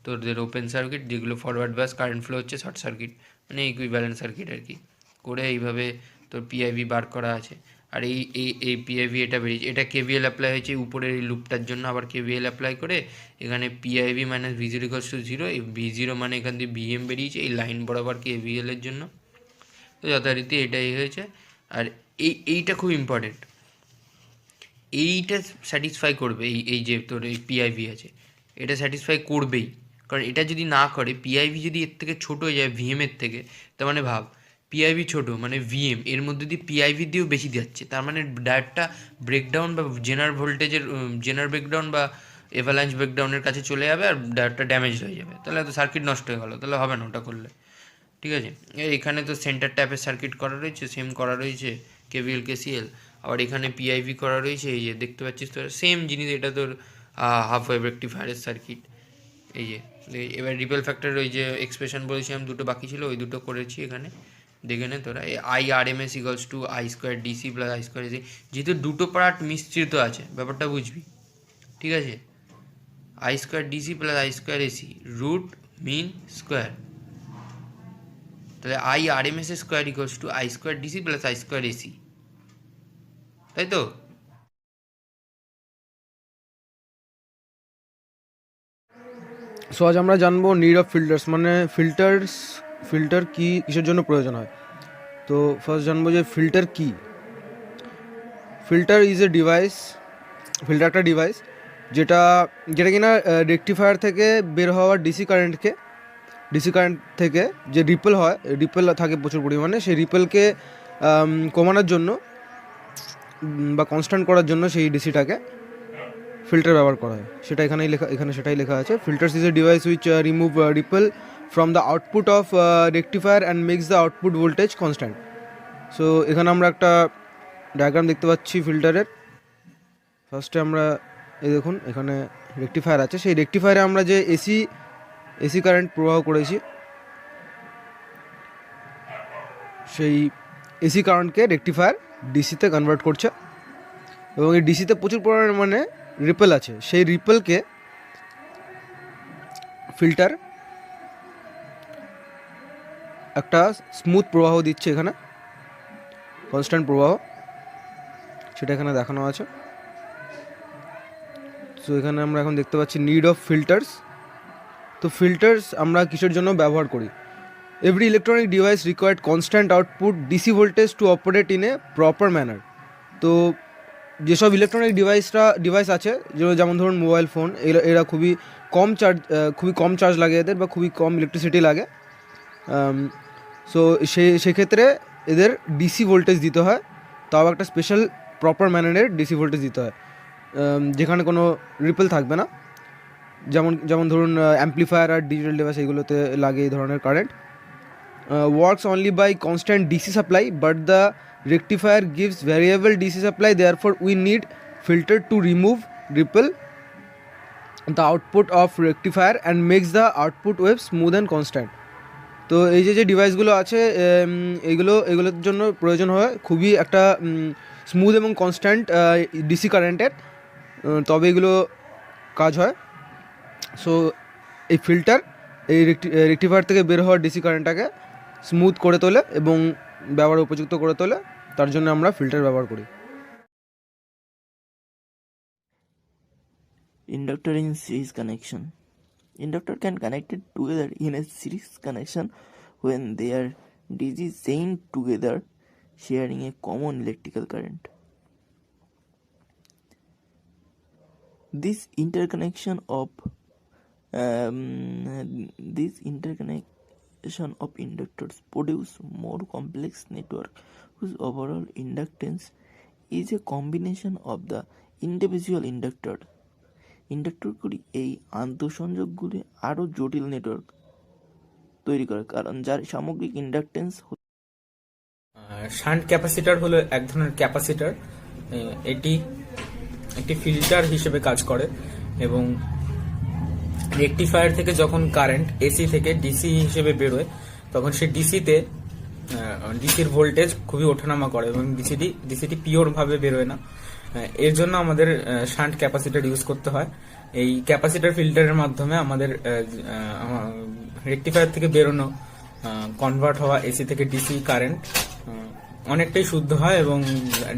তোদের ওপেন সার্কিট, যেগুলো ফরওয়ার্ড বায়াস কারেন্ট ফ্লো হচ্ছে শর্ট সার্কিট, মানে ইকুইভ্যালেন্ট সার্কিট আর কি করে এইভাবে তোর পিআইভি বার করা আছে। আর এই পিআইভি এটা বেরিয়েছে, এটা কেভিএল অ্যাপ্লাই হয়েছে উপরের এই লুপটার জন্য, আবার কেভিএল অ্যাপ্লাই করে এখানে PIV minus V zero equals to zero, এই ভি জিরো মানে এখান দিয়ে ভিএম বেরিয়েছে এই লাইন বরাবর কেভিএল এর জন্য, তো যথারীতি এটাই হয়েছে। আর এইটা খুব ইম্পর্টেন্ট, এইটা স্যাটিসফাই করবে এই যে তোর এই পিআইভি আছে, এটা স্যাটিসফাই করবেই, কারণ এটা যদি না করে পিআইভি যদি এর থেকে ছোটো হয়ে যায় ভিএমের থেকে, তার মানে ভাব পিআইভি ছোটো মানে ভিএম এর মধ্যে দিয়ে পিআইভি দিয়েও বেশি যাচ্ছে, তার মানে ডায়োডটা ব্রেকডাউন বা জেনার ভোল্টেজের জেনার ব্রেকডাউন বা এভালাঞ্চ ব্রেকডাউনের কাছে চলে যাবে আর ডায়োডটা ড্যামেজ হয়ে যাবে, তাহলে তো সার্কিট নষ্ট হয়ে গেলো, তাহলে হবে না ওটা করলে, ঠিক আছে। এখানে তো সেন্টার ট্যাপের সার্কিট করা রয়েছে, সেম করা রয়েছে কেভিএল কেসিএল, আবার এখানে পিআইভি করা রয়েছে, এই যে দেখতে পাচ্ছিস তোর সেম জিনিস, এটা তোর হাফ ওয়েভ রেকটিফায়ারের সার্কিট, এই যে এবার রিপেল ফ্যাক্টরের ওই যে এক্সপ্রেশন বলেছিলাম দুটো বাকি ছিল, ওই দুটো করেছি এখানে, দেখে নে তোরা I R M S equals to I square DC plus I square AC, যেহেতু দুটো পার্ট মিশ্রিত আছে ব্যাপারটা বুঝবি, ঠিক আছে, I square DC plus I square AC root mean square, তাহলে I R M S square equals to I square DC plus I square AC, তাই তো। সো আজ আমরা জানবো নিড অফ ফিল্টার্স, মানে ফিল্টার কি কিসের জন্য প্রয়োজন হয়। তো ফার্স্ট জানবো যে ফিল্টার কি। Filter is a device, filter একটা ডিভাইস যেটা কিনা রেকটিফায়ার থেকে বের হওয়া ডিসি কারেন্ট থেকে যে রিপেল থাকে প্রচুর পরিমাণে, সেই রিপেলকে কমানোর জন্য বা কনস্ট্যান্ট করার জন্য সেই ডিসিটাকে ফিল্টার ব্যবহার করা হয়, সেটা এখানে সেটাই লেখা আছে। Filters is a device which remove ripple from the output of rectifier and makes the output voltage constant. So এখানে আমরা একটা ডায়াগ্রাম দেখতে পাচ্ছি ফিল্টারের। ফার্স্টে আমরা এই দেখুন এখানে রেকটিফায়ার আছে, সেই রেকটিফায়ারে আমরা যে এসি কারেন্ট প্রবাহ করেছি, সেই এসি কারেন্টকে রেকটিফায়ার ডিসিতে কনভার্ট করছে, এবং এই ডিসিতে প্রচুর পরিমাণে রিপেল আছে, সেই রিপেলকে ফিল্টার একটা স্মুথ প্রবাহ দিচ্ছে, এখানে কনস্ট্যান্ট প্রবাহ, সেটা এখানে দেখানো আছে। সো এখানে আমরা এখন দেখতে পাচ্ছি নিড অফ ফিল্টার্স। তো ফিল্টার্স আমরা কিসের জন্য ব্যবহার করি? Every electronic device required constant output DC voltage two operate in a proper manner. তো যেসব ইলেকট্রনিক ডিভাইস আছে, যেমন ধরুন মোবাইল ফোন, এরা খুবই কম চার্জ লাগে এদের, বা খুবই কম ইলেকট্রিসিটি লাগে। সো সেক্ষেত্রে এদের ডিসি ভোল্টেজ দিতে হয়, তাও একটা স্পেশাল প্রপার ম্যানারের ডিসি ভোল্টেজ দিতে হয়, যেখানে কোনো রিপেল থাকবে না। যেমন ধরুন অ্যাম্পলিফায়ার আর ডিজিটাল ডিভাইস, এগুলোতে লাগে এই ধরনের current. Works only by constant DC supply, but the rectifier gives variable DC supply, therefore we need filter to remove ripple the output of rectifier and makes the output wave smooth and constant. তো এই যে ডিভাইসগুলো আছে, এগুলোর জন্য প্রয়োজন হয় খুবই একটা স্মুথ এবং কনস্ট্যান্ট ডিসি কারেন্টের, তবে এগুলো কাজ হয়। সো এই ফিল্টার এই রেকটিফায়ার থেকে বের হওয়া ডিসি কারেন্টটাকে স্মুথ করে তোলে এবং ব্যবহার উপযুক্ত করে তোলে, তার জন্য আমরা ফিল্টার ব্যবহার করি। Inductor in series connection. Inductor can connected together in a series connection when they are DC chained together, sharing a common electrical current. This interconnection of inductors produce more complex network whose overall inductance is a combination of the individual ইন্ডাক্টরগুলি এই আন্তঃসংযোগগুলি আরও জটিল network তৈরি করে, কারণ যার সামগ্রিক inductance shunt capacitor হলো এক ধরনের ক্যাপাসিটর। এটি একটি ফিল্টার হিসেবে কাজ করে এবং রেকটিফায়ার থেকে যখন কারেন্ট এসি থেকে ডিসি হিসেবে বেরোয় তখন সে ডিসির ভোল্টেজ খুবই ওঠানামা করে এবং ডিসিটি পিওর ভাবে বেরোয় না। এর জন্য আমাদের শান্ট ক্যাপাসিটর ইউজ করতে হয়। এই ক্যাপাসিটর ফিল্টারের মাধ্যমে আমাদের রেকটিফায়ার থেকে বেরোনো কনভার্ট হওয়া এসি থেকে ডিসি কারেন্ট অনেকটাই শুদ্ধ হয় এবং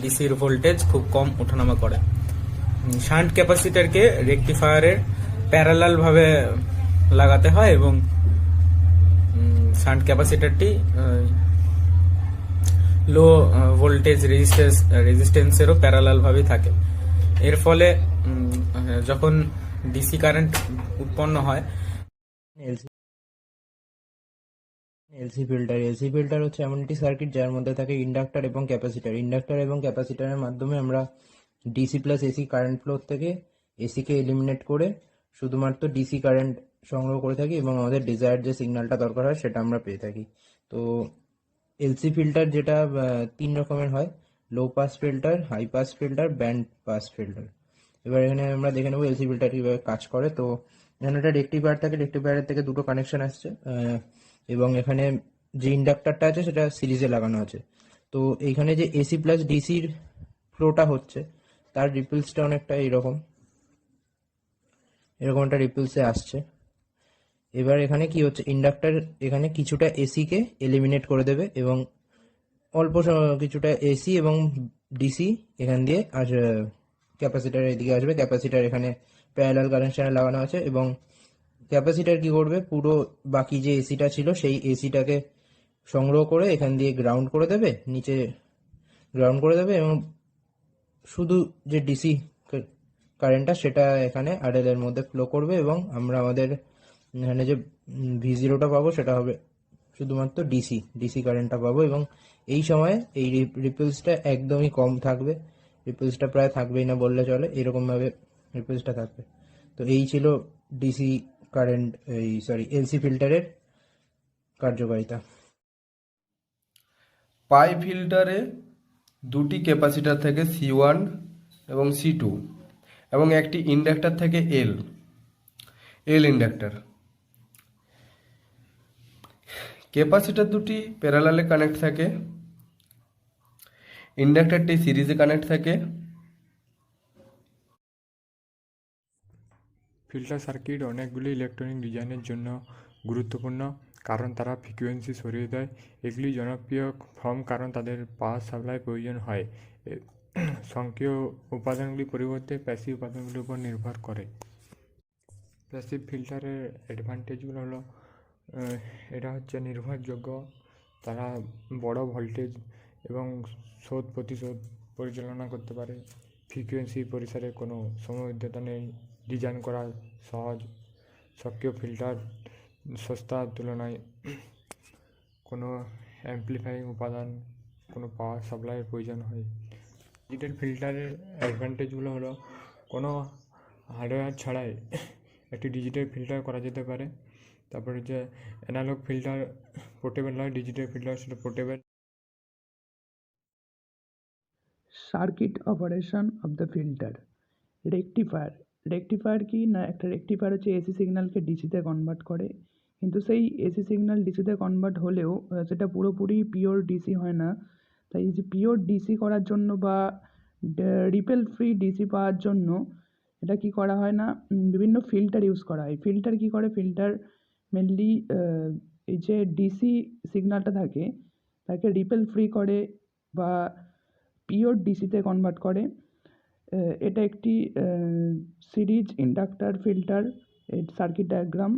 ডিসির ভোল্টেজ খুব কম ওঠানামা করে। শান্ট ক্যাপাসিটরকে রেকটিফায়ারের প্যারালাল ভাবে লাগাতে হয় এবং শান্ট ক্যাপাসিটরটি লো ভোল্টেজ রেজিস্ট্যান্সেরও প্যারালাল ভাবে থাকে। এর ফলে যখন ডিসি কারেন্ট উৎপন্ন হয় এলসি ফিল্টার হচ্ছে এমন একটি সার্কিট যার মধ্যে থাকে ইন্ডাক্টর এবং ক্যাপাসিটরের মাধ্যমে আমরা DC plus AC current flow থেকে এসিকে এলিমিনেট করে শুধুমাত্র ডিসি কারেন্ট সংগ্রহ করে থাকি এবং আমাদের ডিজায়ার্ড যে সিগন্যালটা দরকার হয় সেটা আমরা পেয়ে থাকি। তো এলসি ফিল্টার যেটা 3 রকমের হয়, low pass filter, high pass filter, band pass filter. এবার এখানে আমরা দেখে নেবো এলসি ফিল্টার কীভাবে কাজ করে। তো এখানে একটা রেকটিফায়ার থাকে, রেকটিফায়ারের থেকে দুটো কানেকশন আসছে এবং এখানে যে ইন্ডাক্টরটা আছে সেটা সিরিজে লাগানো আছে। তো এইখানে যে এসি প্লাস ডিসির ফ্লোটা হচ্ছে তার রিপলসটা অনেকটা এরকম একটা রিপলসে আসছে। এবার এখানে কি হচ্ছে, ইন্ডাক্টর এখানে কিছুটা এসিকে এলিমিনেট করে দেবে এবং অল্প কিছুটা এসি এবং ডিসি এখান দিয়ে আর ক্যাপাসিটার এদিকে আসবে। ক্যাপাসিটার এখানে প্যারালাল কানেকশনে লাগানো আছে এবং ক্যাপাসিটার কি করবে, পুরো বাকি যে এসিটা ছিল সেই এসিটাকে সংগ্রহ করে এখান দিয়ে গ্রাউন্ড করে দেবে, নিচে গ্রাউন্ড করে দেবে এবং শুধু যে ডিসি কারেন্টটা সেটা এখানে আরএল এর মধ্যে ফ্লো করবে এবং আমরা আমাদের এখানে যে V0টা পাবো সেটা হবে শুধুমাত্র ডিসি কারেন্টটা পাবো এবং এই সময় এই রিপলসটা একদমই কম থাকবে, রিপলসটা প্রায় থাকবেই না বললে চলে, এরকম ভাবে রিপলসটা থাকবে। তো এই ছিল ডিসি কারেন্ট এলসি ফিল্টারের কার্যকারিতা। পাই ফিল্টারে দুটি ক্যাপাসিটার থেকে C1 এবং C2 এবং একটি ইন্ডাক্টর থেকে এল ইন্ডাক্টর। ক্যাপাসিটার দুটি প্যারালালে কানেক্ট থাকে, ইন্ডাক্টরটি সিরিজে কানেক্ট থাকে। ফিল্টার সার্কিট অনেকগুলি ইলেকট্রনিক ডিজাইনের জন্য গুরুত্বপূর্ণ, কারণ তারা ফ্রিকোয়েন্সি সরিয়ে দেয়। এগুলি জনপ্রিয় কারণ তাদের পাওয়ার সাপ্লাই প্রয়োজন হয়। সক্রিয় উপাদানগুলির পরিবর্তে প্যাসিভ উপাদানগুলির উপর নির্ভর করে। প্যাসিভ ফিল্টারের অ্যাডভান্টেজগুলো হলো এটা হচ্ছে নির্ভরযোগ্য, তারা বড় ভোল্টেজ এবং শোধ প্রতিশোধ পরিচালনা করতে পারে। ফ্রিকোয়েন্সি পরিসরে কোনো সময়োদ্যতা নেই, ডিজাইন করা সহজ। সক্রিয় ফিল্টার সস্তার তুলনায় কোনো অ্যাম্প্লিফাইং উপাদান, কোনো পাওয়ার সাপ্লাইয়ের প্রয়োজন হয়। ডিজিটাল ফিল্টারের অ্যাডভান্টেজগুলো হলো কোনো হার্ডওয়্যার ছাড়াই একটি ডিজিটাল ফিল্টার করা যেতে পারে। তারপরে হচ্ছে অ্যানালগ ফিল্টার পোর্টেবল হয়, ডিজিটাল ফিল্টার সেটা portable. Circuit operation of the filter. Rectifier কি না, একটা রেকটিফায়ার হচ্ছে এসি সিগন্যালকে ডিসিতে কনভার্ট করে, কিন্তু সেই এসি সিগন্যাল ডিসিতে কনভার্ট হলেও সেটা পুরোপুরি পিওর ডিসি হয় না। তাই এই যে পিওর ডিসি করার জন্য বা রিপেল ফ্রি ডিসি পাওয়ার জন্য এটা কি করা হয় না, বিভিন্ন ফিল্টার ইউজ করা হয়। ফিল্টার কি করে, ফিল্টার মেনলি এই যে ডিসি সিগন্যালটা থাকে তাকে রিপেল ফ্রি করে বা পিওর ডিসিতে কনভার্ট করে। এটা একটি series inductor filter circuit diagram,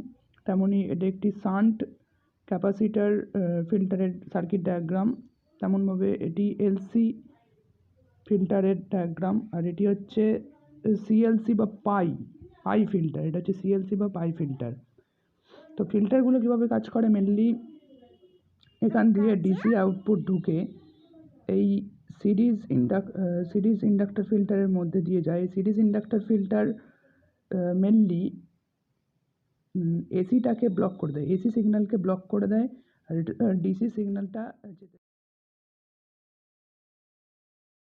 তেমনই এটা একটি শান্ট ক্যাপাসিটার ফিল্টারের সার্কিট ডায়াগ্রাম, তেমনভাবে এটি এলসি ফিল্টারের ডায়াগ্রাম। আর এটি হচ্ছে সিএলসি বা পাই ফিল্টার, এটা হচ্ছে সিএলসি বা পাই ফিল্টার। তো ফিল্টারগুলো কীভাবে কাজ করে, মেনলি এখান দিয়ে ডিসি আউটপুট ঢুকে এই সিরিজ ইন্ডাক্টর ফিল্টারের মধ্যে দিয়ে যায়। সিরিজ ইন্ডাক্টর ফিল্টার মেনলি এসিটাকে ব্লক করে দেয়, এসি সিগন্যালকে ব্লক করে দেয়, আর ডিসি সিগন্যালটা যেতে